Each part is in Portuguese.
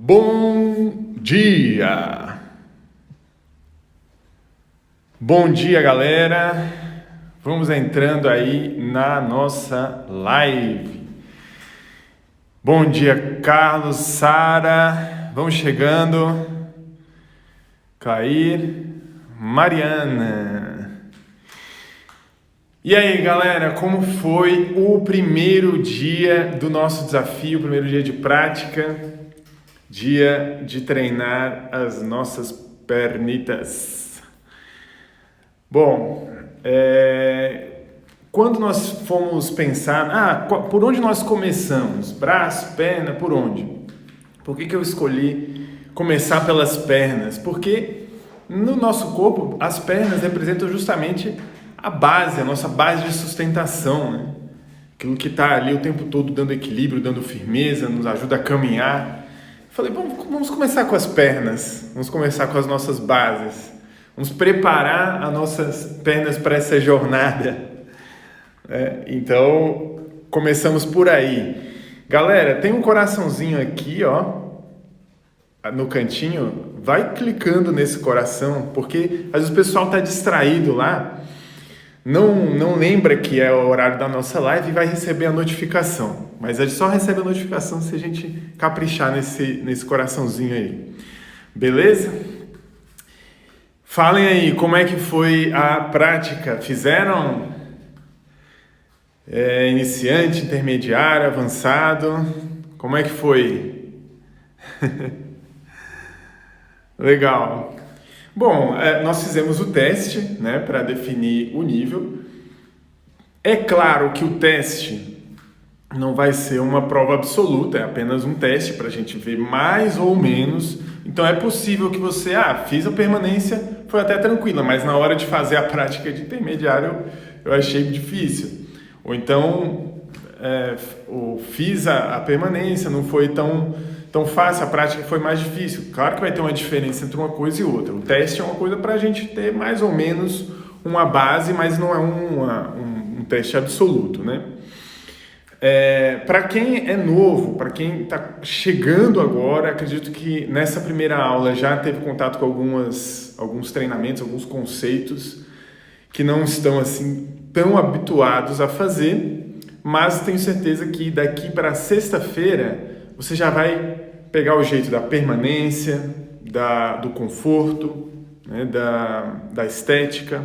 Bom dia! Bom dia, galera! Vamos entrando aí na nossa live. Bom dia, Carlos, Sara, vamos chegando. Clair, Mariana. E aí, galera, como foi o primeiro dia do nosso desafio, o primeiro dia de prática? Dia de treinar as nossas pernitas. Bom, quando nós fomos pensar, por onde nós começamos? Braço, perna, por onde? Por que eu escolhi começar pelas pernas? Porque no nosso corpo, as pernas representam justamente a base, a nossa base de sustentação, né? Aquilo que está ali o tempo todo dando equilíbrio, dando firmeza, nos ajuda a caminhar. Falei, bom, vamos começar com as pernas, vamos começar com as nossas bases, vamos preparar as nossas pernas para essa jornada. Então, começamos por aí. Galera, tem um coraçãozinho aqui, ó, no cantinho, vai clicando nesse coração, porque às vezes o pessoal está distraído lá, não lembra que é o horário da nossa live e vai receber a notificação. Mas a gente só recebe a notificação se a gente caprichar nesse coraçãozinho aí. Beleza? Falem aí, como é que foi a prática? Fizeram iniciante, intermediário, avançado? Como é que foi? Legal. Bom, nós fizemos o teste, né, para definir o nível. É claro que o teste não vai ser uma prova absoluta, é apenas um teste para a gente ver mais ou menos. Então é possível que você, fiz a permanência, foi até tranquila, mas na hora de fazer a prática de intermediário eu achei difícil. Ou então fiz a permanência, não foi tão fácil, a prática foi mais difícil. Claro que vai ter uma diferença entre uma coisa e outra. O teste é uma coisa para a gente ter mais ou menos uma base, mas não é um teste absoluto, né? Para quem é novo, para quem está chegando agora, acredito que nessa primeira aula já teve contato com alguns treinamentos, alguns conceitos que não estão assim tão habituados a fazer, mas tenho certeza que daqui para sexta-feira você já vai pegar o jeito da permanência, do conforto, né, da estética,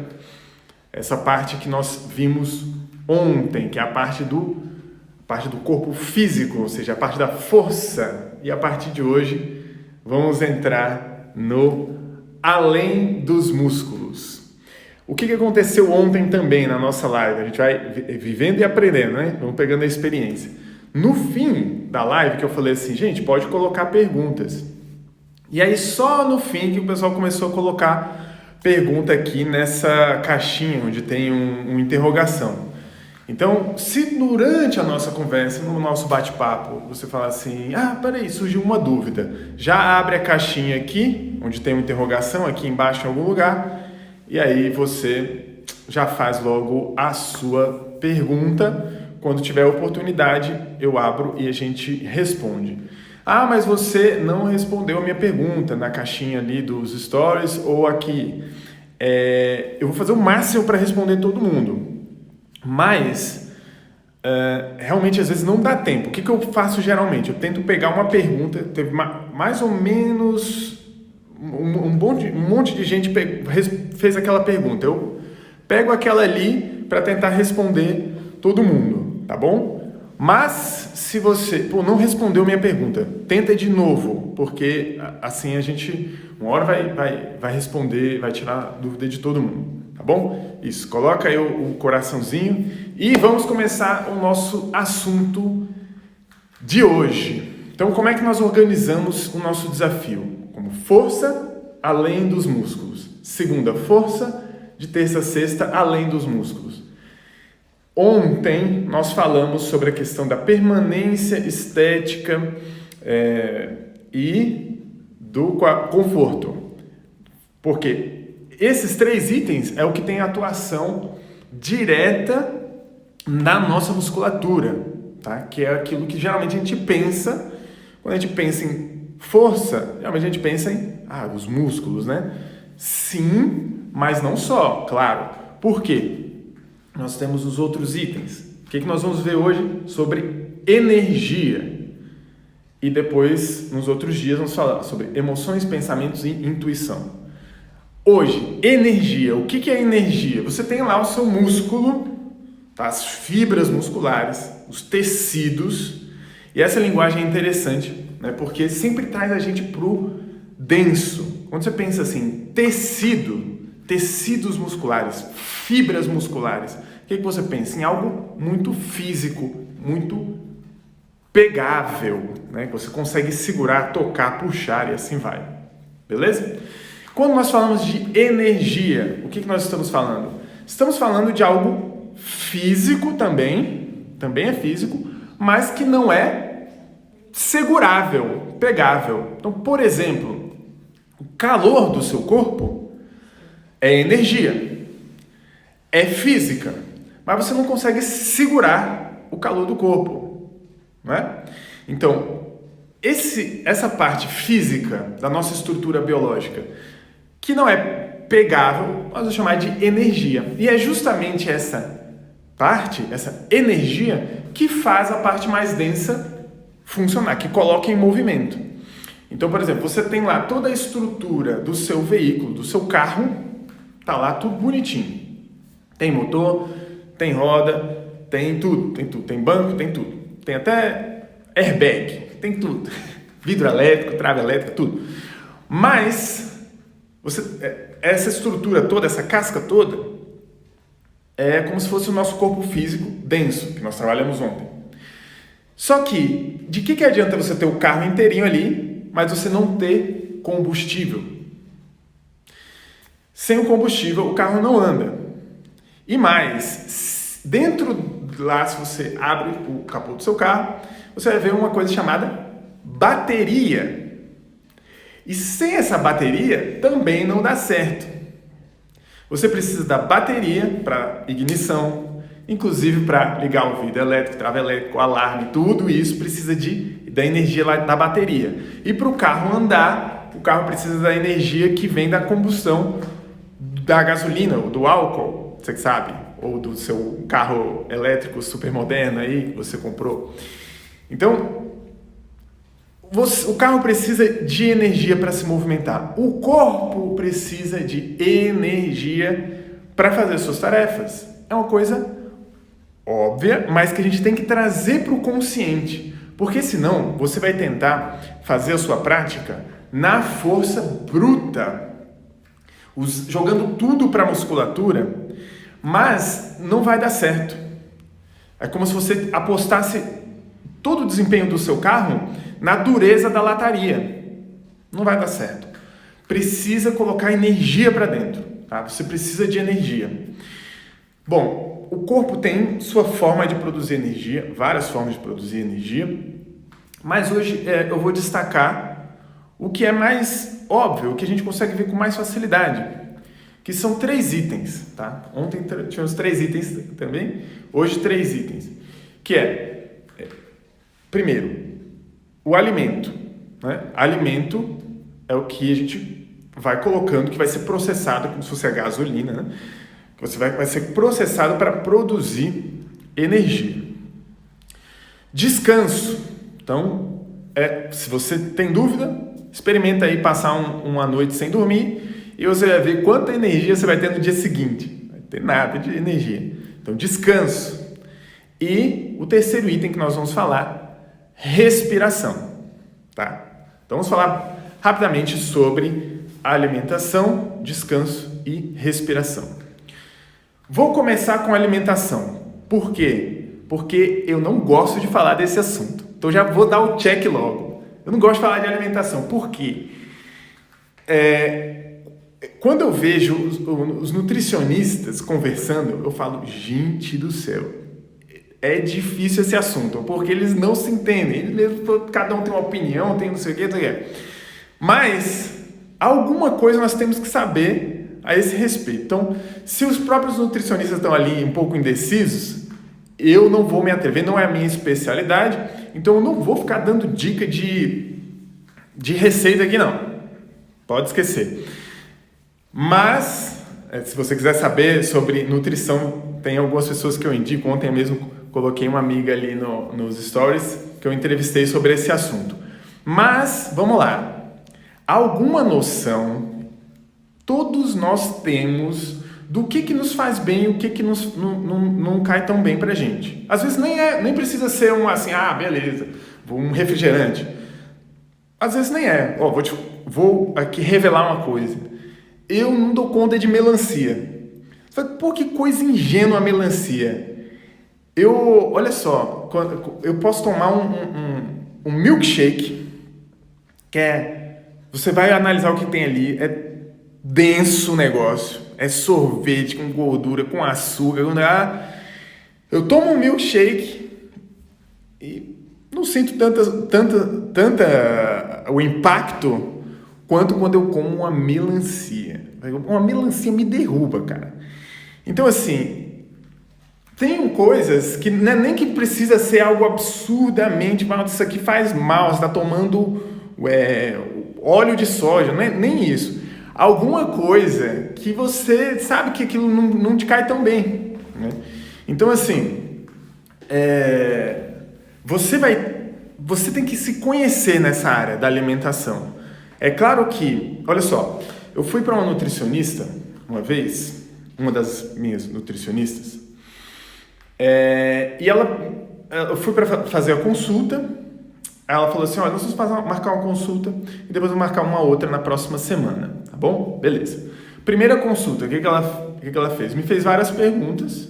essa parte que nós vimos ontem, que é a parte do corpo físico, ou seja, a parte da força. E a partir de hoje vamos entrar no além dos músculos. O que aconteceu ontem também na nossa live? A gente vai vivendo e aprendendo, né? Vamos pegando a experiência. No fim da live que eu falei assim, gente, pode colocar perguntas. E aí só no fim que o pessoal começou a colocar pergunta aqui nessa caixinha onde tem uma interrogação. Então, se durante a nossa conversa, no nosso bate-papo, você falar assim, peraí, surgiu uma dúvida, já abre a caixinha aqui, onde tem uma interrogação, aqui embaixo em algum lugar, e aí você já faz logo a sua pergunta. Quando tiver oportunidade, eu abro e a gente responde. Mas você não respondeu a minha pergunta na caixinha ali dos stories ou aqui. Eu vou fazer o máximo para responder todo mundo. Mas, realmente, às vezes não dá tempo. O que eu faço geralmente? Eu tento pegar uma pergunta, teve mais ou menos um monte de gente fez aquela pergunta. Eu pego aquela ali para tentar responder todo mundo, tá bom? Mas, se você não respondeu minha pergunta, tenta de novo, porque assim a gente, uma hora vai responder, vai tirar dúvida de todo mundo. Tá bom? Isso, coloca aí o coraçãozinho e vamos começar o nosso assunto de hoje. Então, como é que nós organizamos o nosso desafio? Como força além dos músculos. Segunda, força, de terça a sexta, além dos músculos. Ontem nós falamos sobre a questão da permanência estética e do conforto. Porque esses três itens é o que tem atuação direta na nossa musculatura, tá? Que é aquilo que geralmente a gente pensa, quando a gente pensa em força, geralmente a gente pensa em os músculos, né? Sim, mas não só, claro. Por quê? Nós temos os outros itens. O que nós vamos ver hoje? Sobre energia. E depois, nos outros dias, vamos falar sobre emoções, pensamentos e intuição. Hoje, energia. O que é energia? Você tem lá o seu músculo, tá? As fibras musculares, os tecidos. E essa linguagem é interessante, né? Porque sempre traz a gente pro denso. Quando você pensa assim, tecidos musculares, fibras musculares, o que você pensa? Em algo muito físico, muito pegável, né? Que você consegue segurar, tocar, puxar e assim vai. Beleza? Quando nós falamos de energia, o que nós estamos falando? Estamos falando de algo físico também é físico, mas que não é segurável, pegável. Então, por exemplo, o calor do seu corpo é energia, é física, mas você não consegue segurar o calor do corpo, não é? Então, essa parte física da nossa estrutura biológica, que não é pegável, nós vamos chamar de energia. E é justamente essa parte, essa energia, que faz a parte mais densa funcionar, que coloca em movimento. Então, por exemplo, você tem lá toda a estrutura do seu veículo, do seu carro, tá lá tudo bonitinho. Tem motor, tem roda, tem tudo, tem banco, tem tudo. Tem até airbag, tem tudo. Vidro elétrico, trave elétrica, tudo. Mas essa estrutura toda, essa casca toda, é como se fosse o nosso corpo físico denso, que nós trabalhamos ontem. Só que, de que adianta você ter o carro inteirinho ali, mas você não ter combustível? Sem o combustível, o carro não anda. E mais, dentro lá, se você abre o capô do seu carro, você vai ver uma coisa chamada bateria. E sem essa bateria, também não dá certo. Você precisa da bateria para ignição, inclusive para ligar o vidro elétrico, trava elétrico, alarme, tudo isso precisa da energia lá da bateria. E para o carro andar, o carro precisa da energia que vem da combustão da gasolina ou do álcool, você que sabe, ou do seu carro elétrico super moderno aí que você comprou. Então, o carro precisa de energia para se movimentar. O corpo precisa de energia para fazer suas tarefas. É uma coisa óbvia, mas que a gente tem que trazer para o consciente. Porque senão você vai tentar fazer a sua prática na força bruta, jogando tudo para a musculatura, mas não vai dar certo. É como se você apostasse todo o desempenho do seu carro na dureza da lataria. Não vai dar certo. Precisa colocar energia para dentro, tá? Você precisa de energia. Bom, o corpo tem sua forma de produzir energia, várias formas de produzir energia, mas hoje eu vou destacar o que é mais óbvio, o que a gente consegue ver com mais facilidade, que são 3 itens, tá? Ontem tivemos 3 itens também, hoje 3 itens, que primeiro, o alimento, né? Alimento é o que a gente vai colocando, que vai ser processado, como se fosse a gasolina, né? Que você vai ser processado para produzir energia. Descanso. Então, se você tem dúvida, experimenta aí passar uma noite sem dormir e você vai ver quanta energia você vai ter no dia seguinte. Não vai ter nada de energia. Então, descanso. E o terceiro item que nós vamos falar, respiração. Tá? Então, vamos falar rapidamente sobre alimentação, descanso e respiração. Vou começar com alimentação. Por quê? Porque eu não gosto de falar desse assunto. Então, já vou dar o check logo. Eu não gosto de falar de alimentação. Por quê? Quando eu vejo os nutricionistas conversando, eu falo, gente do céu, é difícil esse assunto, porque eles não se entendem. Cada um tem uma opinião, tem não sei o que. Mas alguma coisa nós temos que saber a esse respeito. Então, se os próprios nutricionistas estão ali um pouco indecisos, eu não vou me atrever, não é a minha especialidade, então eu não vou ficar dando dica de de receita aqui não. Pode esquecer. Mas, se você quiser saber sobre nutrição, tem algumas pessoas que eu indico. Ontem mesmo coloquei uma amiga ali nos stories que eu entrevistei sobre esse assunto. Mas, vamos lá. Alguma noção todos nós temos do que nos faz bem e o que não cai tão bem pra gente. Às vezes nem precisa ser beleza, um refrigerante. Às vezes nem é. Vou aqui revelar uma coisa. Eu não dou conta de melancia. Você fala, pô, que coisa ingênua a melancia. Olha só, eu posso tomar um milkshake, você vai analisar o que tem ali, é denso o negócio, é sorvete com gordura, com açúcar, eu tomo um milkshake e não sinto tanta o impacto quanto quando eu como uma melancia. Uma melancia me derruba, cara. Então, assim, tem coisas que não é nem que precisa ser algo absurdamente mal, isso aqui faz mal, você está tomando óleo de soja, não é nem isso. Alguma coisa que você sabe que aquilo não te cai tão bem, né? Então, assim, você tem que se conhecer nessa área da alimentação. É claro que, olha só, eu fui para uma nutricionista uma vez, uma das minhas nutricionistas, e eu fui para fazer a consulta. Ela falou assim, olha, nós vamos marcar uma consulta e depois vamos marcar uma outra na próxima semana, tá bom? Beleza. Primeira consulta, o que ela fez? Me fez várias perguntas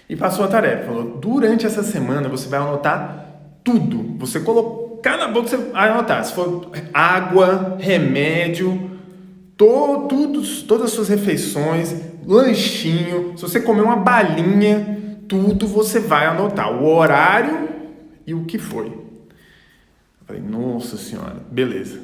e passou a tarefa. Falou, durante essa semana você vai anotar tudo. Você colocar na boca, você vai anotar. Se for água, remédio, todas as suas refeições, lanchinho, se você comer uma balinha, tudo você vai anotar. O horário e o que foi. Eu falei, nossa senhora, beleza.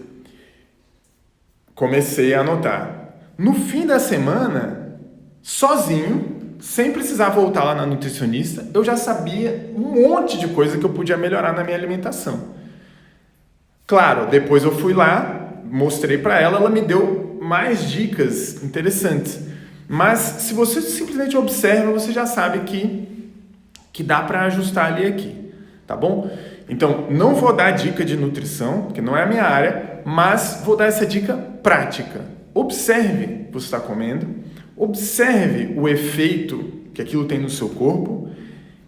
Comecei a anotar. No fim da semana, sozinho, sem precisar voltar lá na nutricionista, eu já sabia um monte de coisa que eu podia melhorar na minha alimentação. Claro, depois eu fui lá, mostrei para ela, ela me deu mais dicas interessantes. Mas se você simplesmente observa, você já sabe que dá para ajustar ali e aqui. Tá bom? Então, não vou dar dica de nutrição, que não é a minha área, mas vou dar essa dica prática. Observe o que você está comendo, observe o efeito que aquilo tem no seu corpo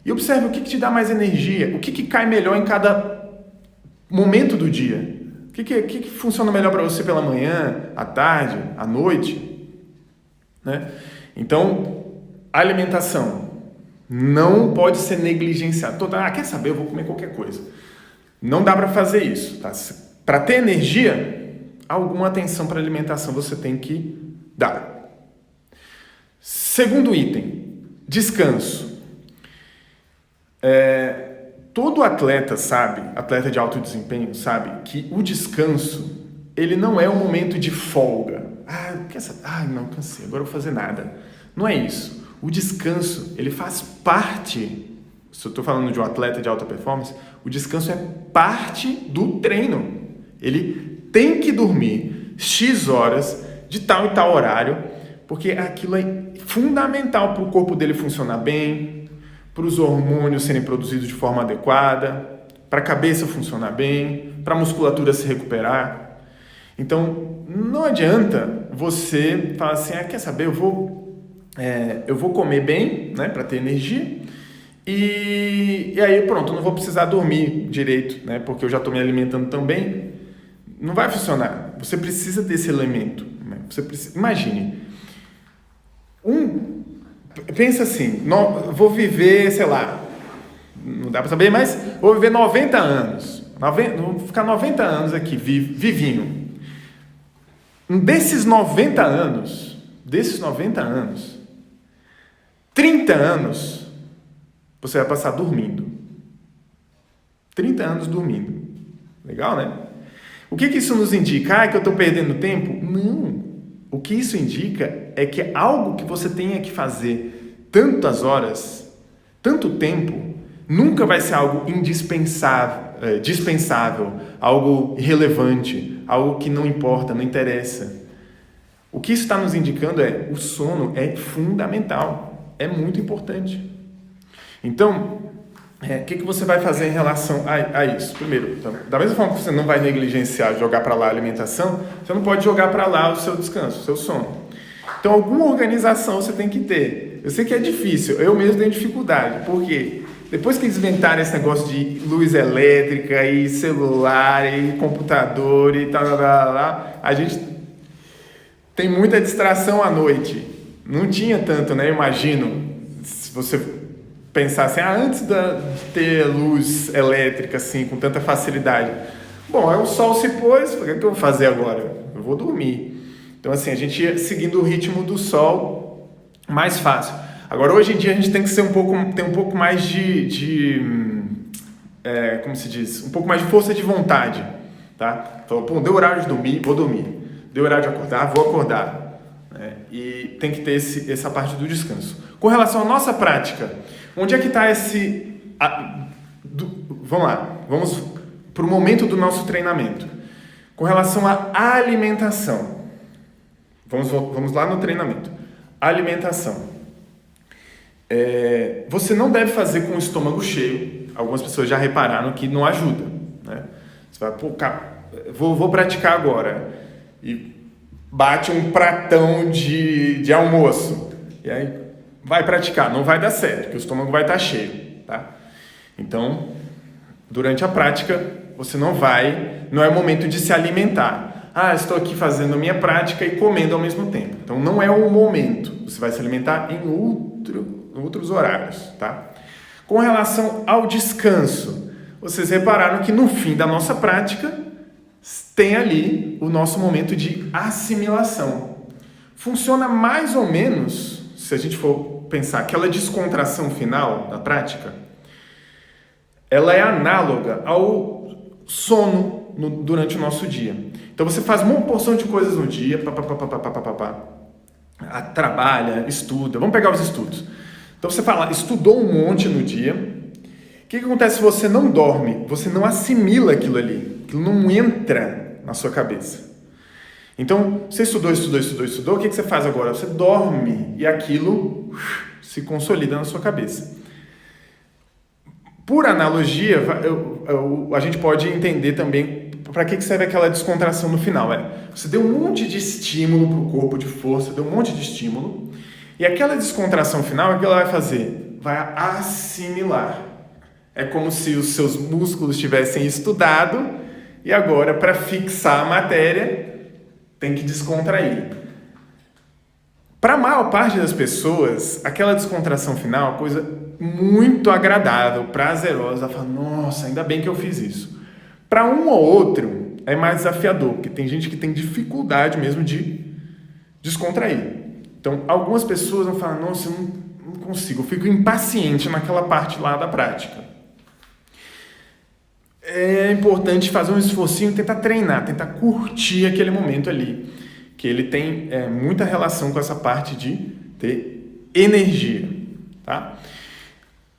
e observe o que te dá mais energia, o que cai melhor em cada momento do dia. O que funciona melhor para você pela manhã, à tarde, à noite, né? Então, alimentação não pode ser negligenciado. Quer saber? Eu vou comer qualquer coisa. Não dá para fazer isso, tá? Para ter energia, alguma atenção para a alimentação você tem que dar. Segundo item, descanso. Todo atleta de alto desempenho sabe que o descanso, ele não é um momento de folga. Não, cansei, agora eu vou fazer nada. Não é isso. O descanso, ele faz parte, se eu estou falando de um atleta de alta performance, o descanso é parte do treino. Ele tem que dormir X horas, de tal e tal horário, porque aquilo é fundamental para o corpo dele funcionar bem, para os hormônios serem produzidos de forma adequada, para a cabeça funcionar bem, para a musculatura se recuperar. Então, não adianta você falar assim, quer saber, eu vou comer bem, né, para ter energia, e aí pronto, eu não vou precisar dormir direito, né, porque eu já estou me alimentando tão bem. Não vai funcionar. Você precisa desse elemento, né? Imagine, pensa assim, vou viver, sei lá, não dá para saber, mas vou viver 90 anos, vou ficar 90 anos aqui, vivinho. Desses 90 anos, 30 anos, você vai passar dormindo. 30 anos dormindo. Legal, né? O que isso nos indica? Que eu estou perdendo tempo? Não. O que isso indica é que algo que você tenha que fazer tantas horas, tanto tempo, nunca vai ser algo indispensável, dispensável, algo irrelevante, algo que não importa, não interessa. O que isso está nos indicando o sono é fundamental, é muito importante. Então, o que você vai fazer em relação a isso? Primeiro, então, da mesma forma que você não vai negligenciar, jogar para lá a alimentação, você não pode jogar para lá o seu descanso, o seu sono. Então, alguma organização você tem que ter. Eu sei que é difícil, eu mesmo tenho dificuldade, porque depois que eles inventaram esse negócio de luz elétrica e celular e computador e tal, a gente tem muita distração à noite. Não tinha tanto, né? Eu imagino, se você pensasse, antes de ter luz elétrica assim, com tanta facilidade. Bom, o sol se pôs, o que eu vou fazer agora? Eu vou dormir. Então, assim, a gente ia seguindo o ritmo do sol mais fácil. Agora, hoje em dia, a gente tem que ser ter um pouco mais como se diz? Um pouco mais de força de vontade, tá? Então, deu horário de dormir, vou dormir. Deu horário de acordar, vou acordar. E tem que ter essa parte do descanso. Com relação à nossa prática, onde é que está vamos lá, vamos para o momento do nosso treinamento. Com relação à alimentação. Vamos lá no treinamento. Alimentação. Você não deve fazer com o estômago cheio. Algumas pessoas já repararam que não ajuda, né? Você vai, vou praticar agora. E bate um pratão de almoço. E aí vai praticar. Não vai dar certo, porque o estômago vai estar cheio, tá? Então, durante a prática, você não é o momento de se alimentar. Estou aqui fazendo a minha prática e comendo ao mesmo tempo. Então, não é o momento. Você vai se alimentar em outros horários, tá? Com relação ao descanso, vocês repararam que no fim da nossa prática, tem ali o nosso momento de assimilação. Funciona mais ou menos, se a gente for pensar, aquela descontração final da prática, ela é análoga ao sono durante o nosso dia. Então você faz uma porção de coisas no dia, trabalha, estuda, vamos pegar os estudos. Então você estudou um monte no dia. O que acontece se você não dorme? Você não assimila aquilo ali, aquilo não entra na sua cabeça. Então, você estudou, o que você faz agora? Você dorme e aquilo se consolida na sua cabeça. Por analogia, a gente pode entender também para que serve aquela descontração no final. Você deu um monte de estímulo para o corpo, de força, deu um monte de estímulo, e aquela descontração final, o que ela vai fazer? Vai assimilar. É como se os seus músculos tivessem estudado e agora, para fixar a matéria, tem que descontrair. Para a maior parte das pessoas, aquela descontração final é uma coisa muito agradável, prazerosa. Fala, nossa, ainda bem que eu fiz isso. Para um ou outro, é mais desafiador, porque tem gente que tem dificuldade mesmo de descontrair. Então, algumas pessoas vão falar, nossa, eu não consigo, eu fico impaciente naquela parte lá da prática. É importante fazer um esforcinho, tentar treinar, tentar curtir aquele momento ali, que ele tem muita relação com essa parte de ter energia, tá?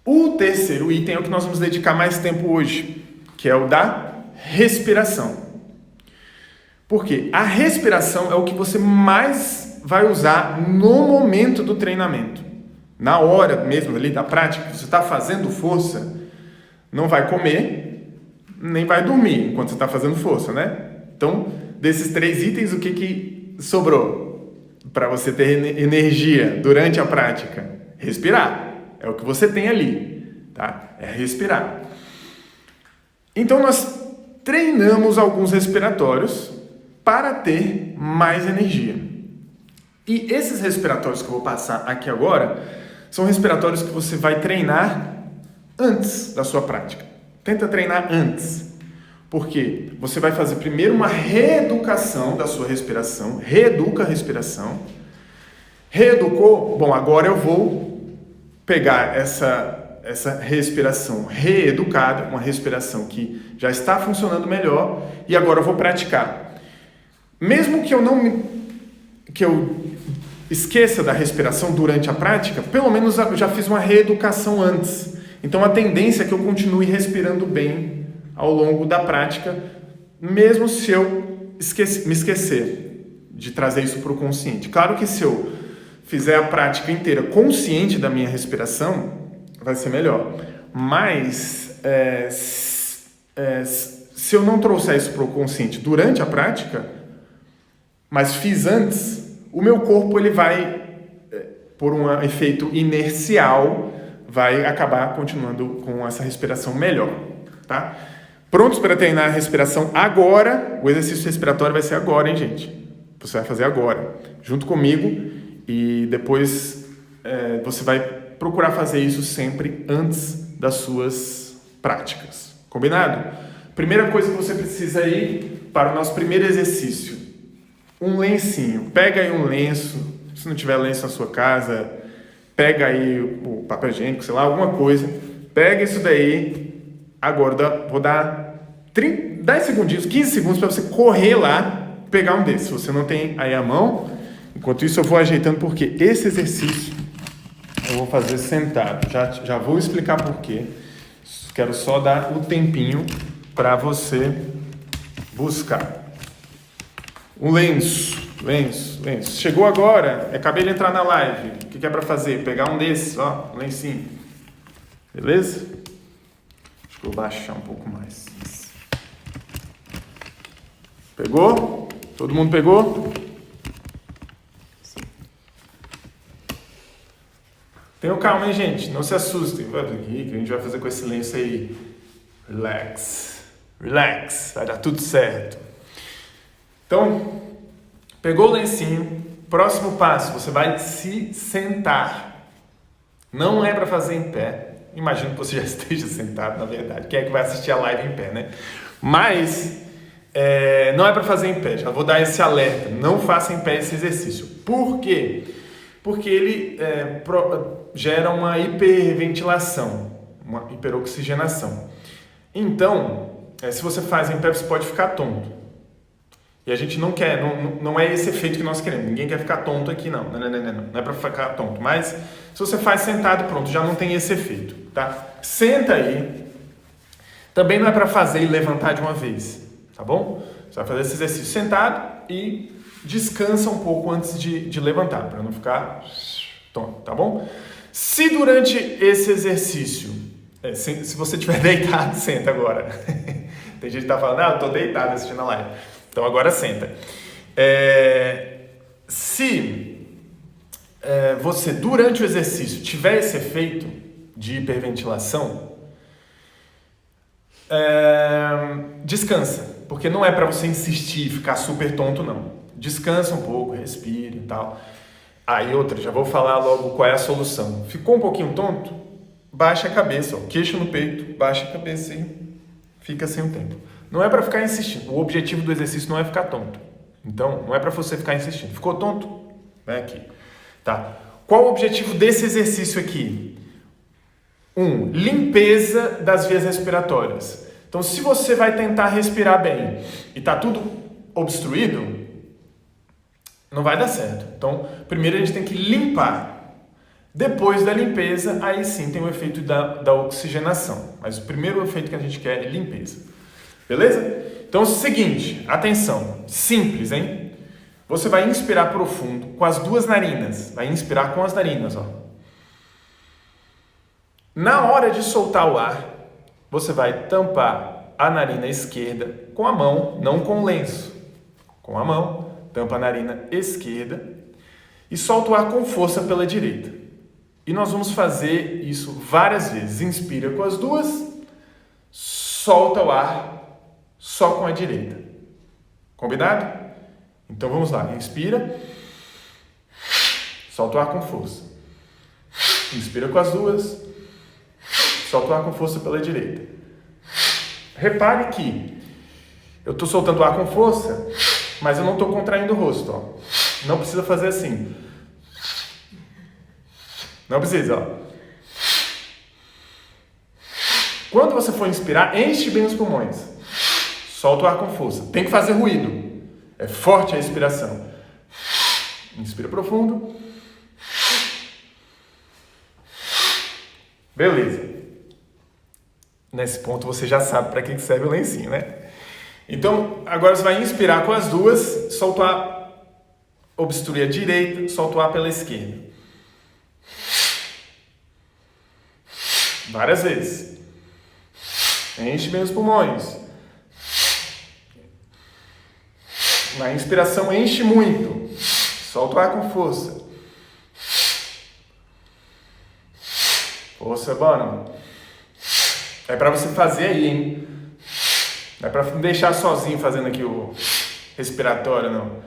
O terceiro item é o que nós vamos dedicar mais tempo hoje, que é o da respiração. Por quê? A respiração é o que você mais vai usar no momento do treinamento. Na hora mesmo ali da prática, você está fazendo força, não vai comer, nem vai dormir enquanto você está fazendo força, né? Então, desses 3 itens, o que sobrou para você ter energia durante a prática? Respirar. É o que você tem ali, tá? É respirar. Então, nós treinamos alguns respiratórios para ter mais energia. E esses respiratórios que eu vou passar aqui agora são respiratórios que você vai treinar antes da sua prática. Tenta treinar antes. Por quê? Você vai fazer primeiro uma reeducação da sua respiração. Reeduca a respiração. Reeducou? Bom, agora eu vou pegar essa respiração reeducada, uma respiração que já está funcionando melhor, e agora eu vou praticar. Mesmo que eu esqueça da respiração durante a prática, pelo menos eu já fiz uma reeducação antes. Então a tendência é que eu continue respirando bem ao longo da prática, mesmo se eu me esquecer de trazer isso para o consciente. Claro que se eu fizer a prática inteira consciente da minha respiração, vai ser melhor. Mas se eu não trouxer isso para o consciente durante a prática, mas fiz antes, o meu corpo ele vai, por um efeito inercial, vai acabar continuando com essa respiração melhor, tá? Prontos para treinar a respiração agora? O exercício respiratório vai ser agora, hein, gente? Você vai fazer agora, junto comigo, e depois você vai procurar fazer isso sempre antes das suas práticas. Combinado? Primeira coisa que você precisa ir para o nosso primeiro exercício, um lencinho. Pega aí um lenço, se não tiver lenço na sua casa, pega aí o papel higiênico, sei lá, alguma coisa. Pega isso daí. Agora, vou dar 10 segundinhos, 15 segundos para você correr lá, pegar um desses. Se você não tem aí a mão, enquanto isso eu vou ajeitando, porque esse exercício eu vou fazer sentado. Já vou explicar por quê. Quero só dar um tempinho para você buscar. Um lenço. Chegou agora, acabei de entrar na live. O que é para fazer? Pegar um desses, ó, um lencinho. Beleza? Acho que vou baixar um pouco mais. Pegou? Todo mundo pegou? Tenham calma, hein, gente? Não se assustem. O que a gente vai fazer com esse lenço aí? Relax. Vai dar tudo certo. Então, pegou o lencinho. Próximo passo, você vai se sentar. Não é para fazer em pé. Imagino que você já esteja sentado, na verdade. Quem é que vai assistir a live em pé, né? Mas não é para fazer em pé. Já vou dar esse alerta. Não faça em pé esse exercício. Por quê? Porque ele gera uma hiperventilação, uma hiperoxigenação. Então, se você faz em pé, você pode ficar tonto. E a gente não quer, não é esse efeito que nós queremos. Ninguém quer ficar tonto aqui, não. Não é para ficar tonto. Mas se você faz sentado, pronto, já não tem esse efeito, tá? Senta aí. Também não é para fazer e levantar de uma vez, tá bom? Você vai fazer esse exercício sentado e descansa um pouco antes de levantar, para não ficar tonto, tá bom? Se durante esse exercício, se você estiver deitado, senta agora. Tem gente que tá falando, eu tô deitado assistindo a live. Então agora senta. Se você, durante o exercício, tiver esse efeito de hiperventilação, descansa, porque não é para você insistir e ficar super tonto, não. Descansa um pouco, respira e tal. Aí outra, já vou falar logo qual é a solução. Ficou um pouquinho tonto? Baixa a cabeça, ó, queixo no peito, baixa a cabeça e fica sem o tempo. Não é para ficar insistindo. O objetivo do exercício não é ficar tonto. Então, não é para você ficar insistindo. Ficou tonto? Vai aqui. Tá. Qual o objetivo desse exercício aqui? Limpeza das vias respiratórias. Então, se você vai tentar respirar bem e tá tudo obstruído, não vai dar certo. Então, primeiro a gente tem que limpar. Depois da limpeza, aí sim tem o efeito da oxigenação. Mas o primeiro efeito que a gente quer é limpeza. Beleza? Então é o seguinte, atenção, simples, hein? Você vai inspirar profundo com as duas narinas. Vai inspirar com as narinas, ó. Na hora de soltar o ar, você vai tampar a narina esquerda com a mão, não com o lenço. Com a mão, tampa a narina esquerda e solta o ar com força pela direita. E nós vamos fazer isso várias vezes. Inspira com as duas, solta o ar só com a direita. Combinado? Então vamos lá. Inspira, solta o ar com força. Inspira com as duas, solta o ar com força pela direita. Repare que eu estou soltando o ar com força, mas eu não estou contraindo o rosto. Ó. Não precisa fazer assim. Não precisa, ó. Quando você for inspirar, enche bem os pulmões. Solta o ar com força. Tem que fazer ruído. É forte a respiração. Inspira profundo. Beleza. Nesse ponto você já sabe para que serve o lencinho, né? Então, agora você vai inspirar com as duas, solta o ar, obstrui a direita, solta o ar pela esquerda. Várias vezes. Enche bem os pulmões. Na inspiração, enche muito. Solta o ar com força. Força, Bano. É pra você fazer aí, hein? Não é pra não deixar sozinho fazendo aqui o respiratório, não.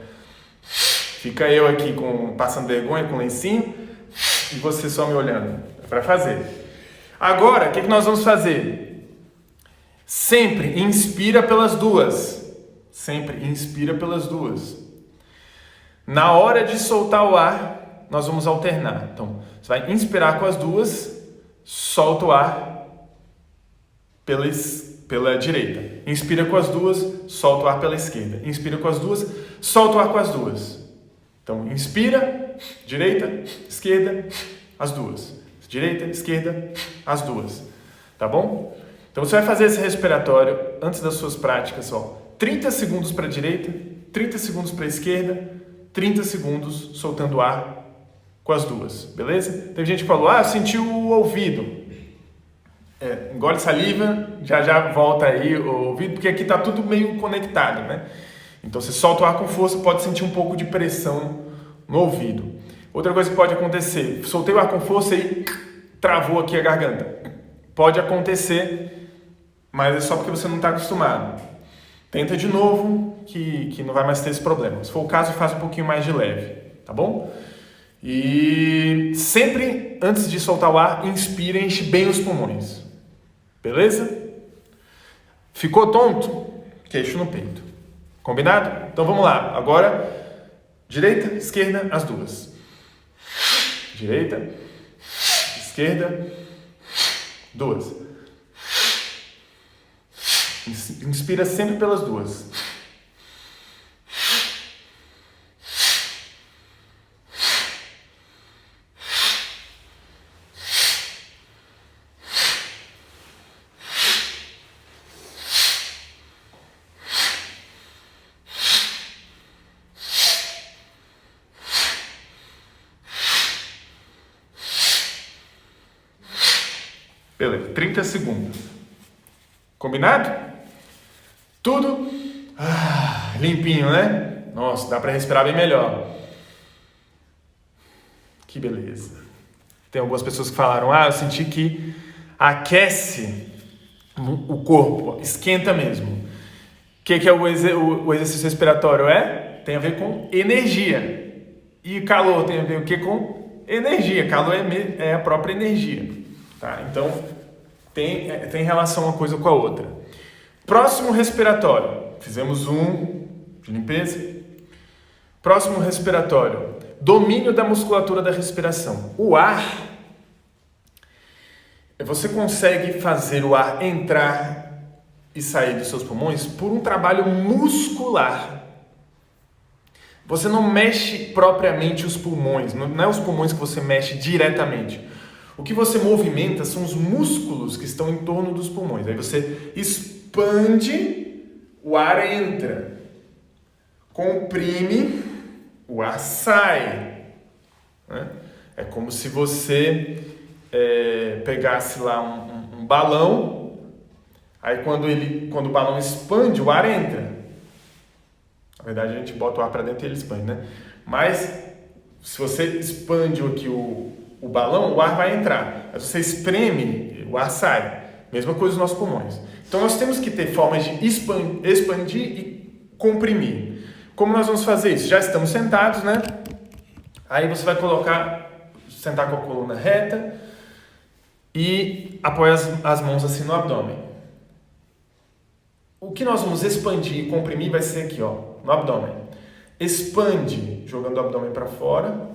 Fica eu aqui passando vergonha com o lencinho e você só me olhando. É pra fazer. Agora, o que nós vamos fazer? Sempre inspira pelas duas. Sempre inspira pelas duas. Na hora de soltar o ar, nós vamos alternar. Então, você vai inspirar com as duas, solta o ar pela direita. Inspira com as duas, solta o ar pela esquerda. Inspira com as duas, solta o ar com as duas. Então, inspira, direita, esquerda, as duas. Direita, esquerda, as duas. Tá bom? Então, você vai fazer esse respiratório antes das suas práticas, ó. 30 segundos para a direita, 30 segundos para a esquerda, 30 segundos soltando ar com as duas, beleza? Teve gente que falou, eu senti o ouvido. Engole saliva, já volta aí o ouvido, porque aqui tá tudo meio conectado, né? Então você solta o ar com força, pode sentir um pouco de pressão no ouvido. Outra coisa que pode acontecer, soltei o ar com força e travou aqui a garganta. Pode acontecer, mas é só porque você não está acostumado. Tenta de novo, que não vai mais ter esse problema. Se for o caso, faz um pouquinho mais de leve, tá bom? E sempre, antes de soltar o ar, inspira e enche bem os pulmões. Beleza? Ficou tonto? Queixo no peito. Combinado? Então vamos lá. Agora, direita, esquerda, as duas. Direita, esquerda, duas. Inspira sempre pelas duas. Beleza, 30 segundos. Combinado? Tudo limpinho, né? Nossa, dá para respirar bem melhor. Que beleza. Tem algumas pessoas que falaram, eu senti que aquece o corpo, esquenta mesmo. O que é o exercício respiratório? Tem a ver com energia. E calor tem a ver o que com energia. Calor é a própria energia. Tá? Então, tem relação uma coisa com a outra. Próximo respiratório. Fizemos um de limpeza. Próximo respiratório. Domínio da musculatura da respiração. O ar, você consegue fazer o ar entrar e sair dos seus pulmões por um trabalho muscular. Você não mexe propriamente os pulmões, não é os pulmões que você mexe diretamente. O que você movimenta são os músculos que estão em torno dos pulmões. Aí você expande, o ar entra. Comprime, o ar sai. Né? É como se você pegasse lá um balão, aí quando o balão expande, o ar entra. Na verdade, a gente bota o ar para dentro e ele expande, né? Mas, se você expande aqui o balão, o ar vai entrar. Mas você espreme, o ar sai. Mesma coisa nos nossos pulmões. Então, nós temos que ter formas de expandir e comprimir. Como nós vamos fazer isso? Já estamos sentados, né? Aí você vai sentar com a coluna reta e apoia as mãos assim no abdômen. O que nós vamos expandir e comprimir vai ser aqui, ó, no abdômen. Expande, jogando o abdômen para fora,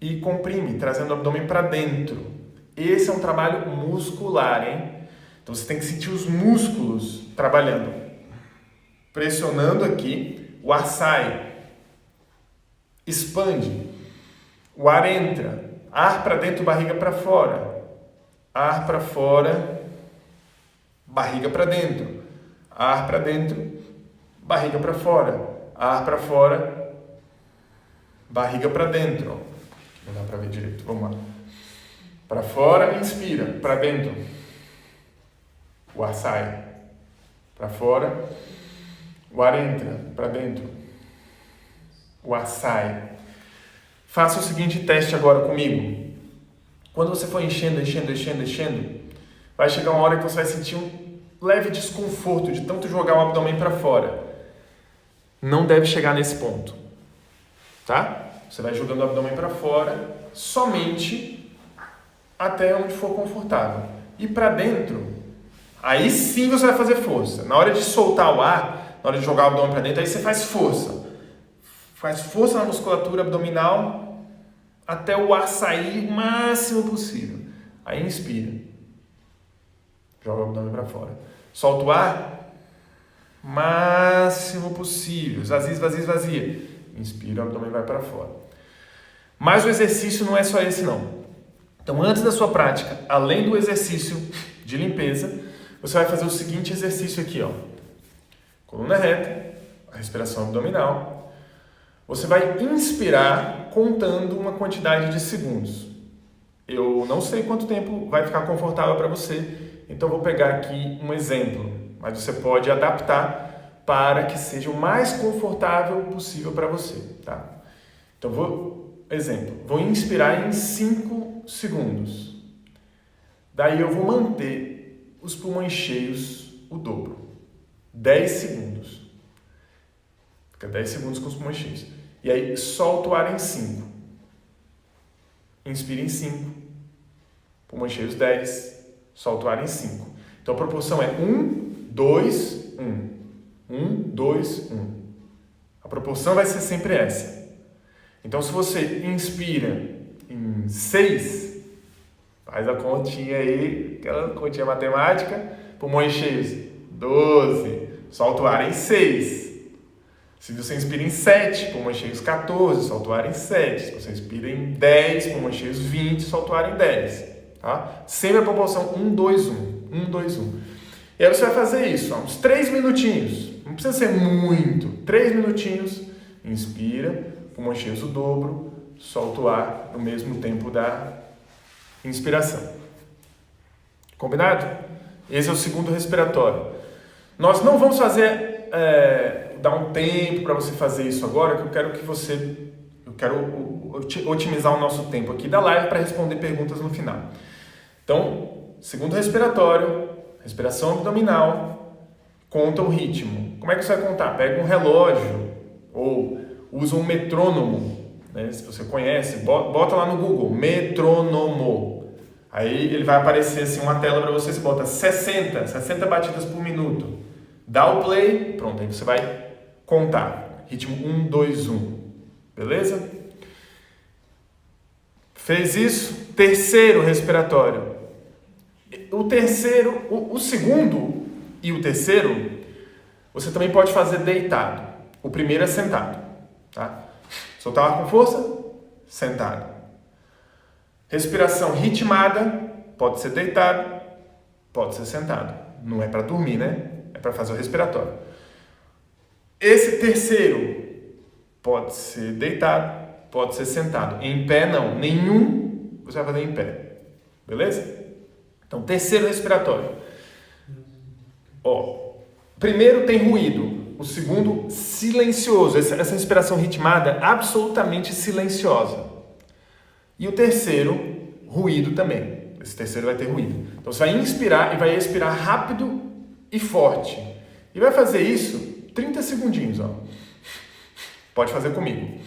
e comprime, trazendo o abdômen para dentro. Esse é um trabalho muscular, hein? Então você tem que sentir os músculos trabalhando. Pressionando aqui, o ar sai. Expande. O ar entra. Ar para dentro, barriga para fora. Ar para fora. barriga para dentro, ar para dentro, barriga para fora, ar para fora, barriga para dentro. Não dá para ver direito, vamos lá. Para fora, inspira, para dentro, o ar sai. Para fora, o ar entra, para dentro, o ar sai. Faça o seguinte teste agora comigo. Quando você for enchendo, vai chegar uma hora que você vai sentir um leve desconforto de tanto jogar o abdômen para fora. Não deve chegar nesse ponto, tá? Você vai jogando o abdômen para fora somente até onde for confortável. E para dentro, aí sim você vai fazer força. Na hora de soltar o ar, na hora de jogar o abdômen para dentro, aí você faz força. Faz força na musculatura abdominal até o ar sair o máximo possível. Aí inspira. Joga o abdômen para fora. Solta o ar máximo possível. Esvazia. Inspira, o abdômen vai para fora. Mas o exercício não é só esse não. Então antes da sua prática, além do exercício de limpeza, você vai fazer o seguinte exercício aqui, ó. Coluna reta, a respiração abdominal. Você vai inspirar contando uma quantidade de segundos. Eu não sei quanto tempo vai ficar confortável para você, então vou pegar aqui um exemplo, mas você pode adaptar para que seja o mais confortável possível para você, tá? Então vou inspirar em 5 segundos. Daí eu vou manter os pulmões cheios o dobro. 10 segundos. Fica 10 segundos com os pulmões cheios. E aí, solta o ar em 5. Inspira em 5. Pulmões cheios 10. Solta o ar em 5. Então, a proporção é 1, 2, 1. 1, 2, 1. A proporção vai ser sempre essa. Então, se você inspira em 6, faz a continha aí, aquela continha matemática. Pulmões cheios 12. Solta o ar em 6. Se você inspira em 7, pulmões cheios 14, solta o ar em 7. Se você inspira em 10, pulmões cheios 20, solta o ar em 10. Tá? Sempre a proporção 1, 2, 1. 1, 2, 1. E aí você vai fazer isso, ó, uns 3 minutinhos. Não precisa ser muito. 3 minutinhos. Inspira, pulmões cheios o dobro, solta o ar no mesmo tempo da inspiração. Combinado? Esse é o segundo respiratório. Nós não vamos fazer... dar um tempo para você fazer isso agora, que eu quero otimizar o nosso tempo aqui da live para responder perguntas no final. Então, segundo respiratório, respiração abdominal, conta o ritmo. Como é que você vai contar? Pega um relógio ou usa um metrônomo, né? Se você conhece, bota lá no Google, metrônomo. Aí ele vai aparecer assim uma tela para você bota 60 batidas por minuto. Dá o play, pronto, aí você vai contar. Ritmo 1, 2, 1. Beleza? Fez isso? Terceiro respiratório. O segundo e o terceiro, você também pode fazer deitado. O primeiro é sentado. Tá? Soltar o ar com força, sentado. Respiração ritmada, pode ser deitado, pode ser sentado. Não é para dormir, né? É para fazer o respiratório. Esse terceiro pode ser deitado, pode ser sentado. Em pé, não. Nenhum você vai fazer em pé. Beleza? Então, terceiro respiratório. Primeiro tem ruído. O segundo, silencioso. Essa respiração ritmada, absolutamente silenciosa. E o terceiro, ruído também. Esse terceiro vai ter ruído. Então, você vai inspirar e vai expirar rápido e forte. E vai fazer isso 30 segundinhos, ó. Pode fazer comigo.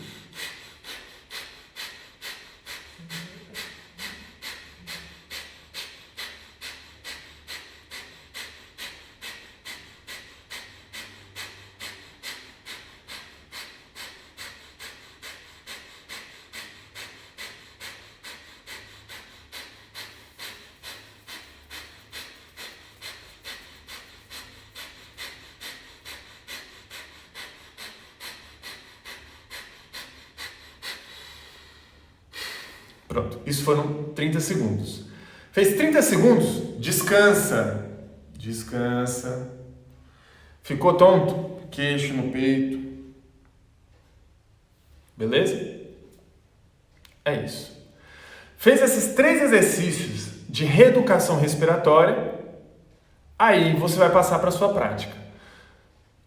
Pronto, isso foram 30 segundos. Fez 30 segundos, descansa. Descansa. Ficou tonto? Queixo no peito. Beleza? É isso. Fez esses 3 exercícios de reeducação respiratória, aí você vai passar para a sua prática.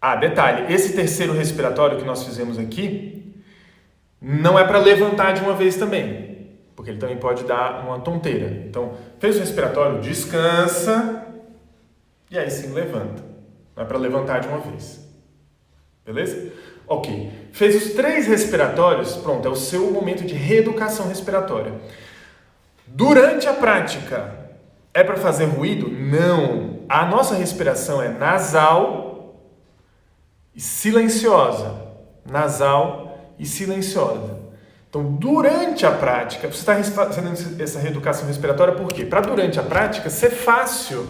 Ah, detalhe, esse terceiro respiratório que nós fizemos aqui não é para levantar de uma vez também, porque ele também pode dar uma tonteira. Então, fez o respiratório, descansa e aí sim levanta. Não é para levantar de uma vez. Beleza? Ok. Fez os 3 respiratórios, pronto, é o seu momento de reeducação respiratória. Durante a prática, é para fazer ruído? Não. A nossa respiração é nasal e silenciosa. Nasal e silenciosa. Então, durante a prática, você está fazendo essa reeducação respiratória por quê? Para durante a prática ser fácil,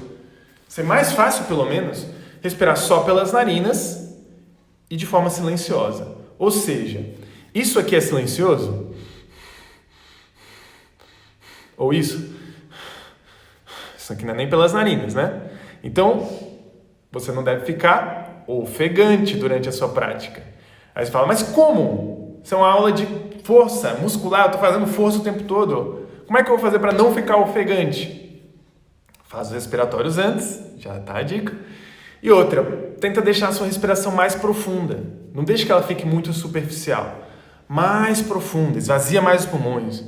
ser mais fácil pelo menos, respirar só pelas narinas e de forma silenciosa. Ou seja, isso aqui é silencioso? Ou isso? Isso aqui não é nem pelas narinas, né? Então, você não deve ficar ofegante durante a sua prática. Aí você fala, mas como? Isso é uma aula de força muscular, eu estou fazendo força o tempo todo. Como é que eu vou fazer para não ficar ofegante? Faz os respiratórios antes, já tá a dica. E outra, tenta deixar a sua respiração mais profunda. Não deixe que ela fique muito superficial. Mais profunda, esvazia mais os pulmões.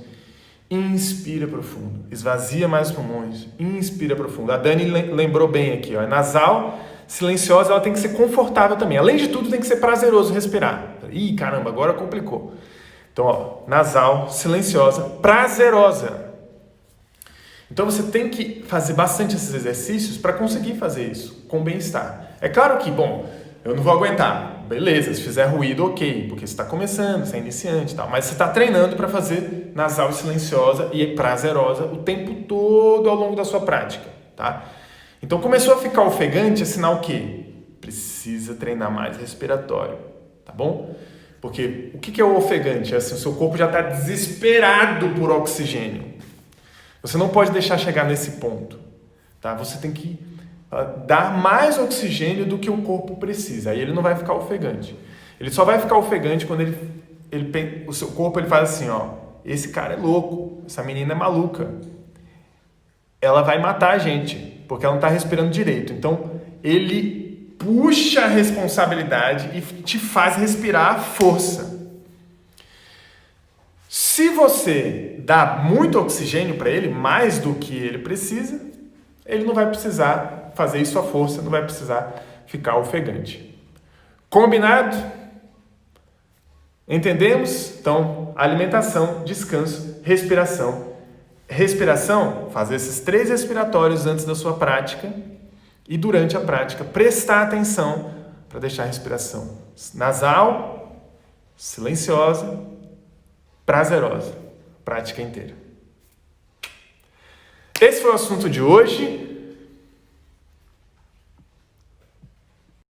Inspira profundo, esvazia mais os pulmões. Inspira profundo. A Dani lembrou bem aqui, ó, é nasal, silenciosa, ela tem que ser confortável também. Além de tudo, tem que ser prazeroso respirar. Ih, caramba, agora complicou. Então, ó, nasal, silenciosa, prazerosa. Então você tem que fazer bastante esses exercícios para conseguir fazer isso com bem-estar. É claro que, bom, eu não vou aguentar. Beleza, se fizer ruído, ok, porque você está começando, você é iniciante e tal. Mas você está treinando para fazer nasal e silenciosa e prazerosa o tempo todo ao longo da sua prática, tá? Então começou a ficar ofegante, é sinal que precisa treinar mais respiratório, tá bom? Porque o que é o ofegante? É assim, o seu corpo já está desesperado por oxigênio. Você não pode deixar chegar nesse ponto, tá? Você tem que dar mais oxigênio do que o corpo precisa. Aí ele não vai ficar ofegante. Ele só vai ficar ofegante quando o seu corpo ele faz assim, ó, esse cara é louco, essa menina é maluca. Ela vai matar a gente, porque ela não está respirando direito. Então, ele puxa a responsabilidade e te faz respirar à força. Se você dá muito oxigênio para ele, mais do que ele precisa, ele não vai precisar fazer isso à força, não vai precisar ficar ofegante. Combinado? Entendemos? Então, alimentação, descanso, respiração. Respiração, fazer esses 3 respiratórios antes da sua prática e durante a prática, prestar atenção para deixar a respiração nasal, silenciosa, prazerosa, prática inteira. Esse foi o assunto de hoje.